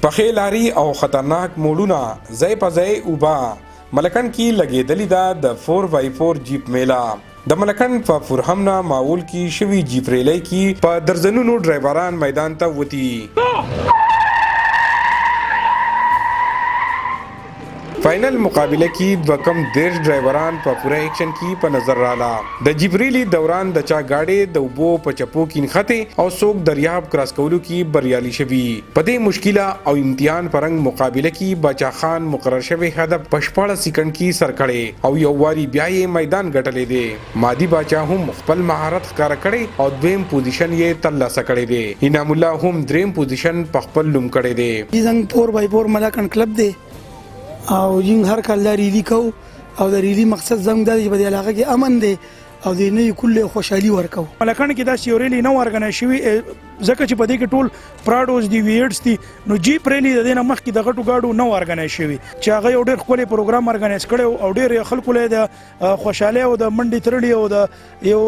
پخې لاري او خطرناک موډونه ځای په ځای اوبه ملکن کې لګېدلې ده د 4x4 جیپ میله د ملکن په فورهمنا ماول کې شوي جیپ ریلی کې په درزنونو ډرایوران میدان ته وتی फाइनल मुकाबले की बकम देश ड्राइवरान पर पूरा एक्शन की पर नजर राला द जिब्रीली दौरान दचा गाड़े दौबो पचपो की खते और सोक दरियाब क्रॉस कौलू की बरियाली शबी पदे मुश्किला और इम्तिहान परंग मुकाबले की बचा खान मुकर्रर शबे हदफ पशपाड़ा सिकंड की सरकड़े और यौवारी ब्याये मैदान गटले दे मादी बाचा हम मुख्बल महारत कार कड़े और द्वेम पोजीशन ये तल्ला सकड़े दे इनामुल्ला हम द्रेम पोजीशन पखपल लुम कड़े दे 4x4 मलाकन क्लब दे او جنګ هر کال دا ریلی کو او د ریلی مقصد زموږ د دې په علاقه کې امن دی او د نه کله خوشحالي ورکو ملکان کې دا سیورلی نو ورګنه شوی ځکه چې په دې کې ټول پراډوز دی ویډز دي نو جی پرلی د دې مخ کې د غټو گاډو نو ورګنه شوی چې هغه یو ډېر خپل پروګرام ورګنایز کړو او ډېر خلکو له د خوشاله او د منډي ترړي او د یو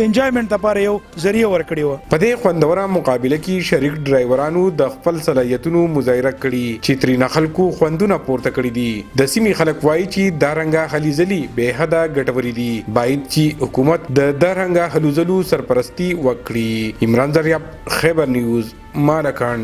انجوایمنت لپاره یو ذریعہ ورکړي و په دې خوندوره مقابله کې شریک ډرایورانو د خپل صلاحیتونو مظاهره کړي چې ترې خلکو خوندونه پورته کړي دي د سیمې خلک وایي چې دارنګه خلیزلی به حدا ګټوري دي باید چې حکومت د دارنګه حلوزلو سرپرستی وکړي عمران زریاب خیبر نیوز مالکان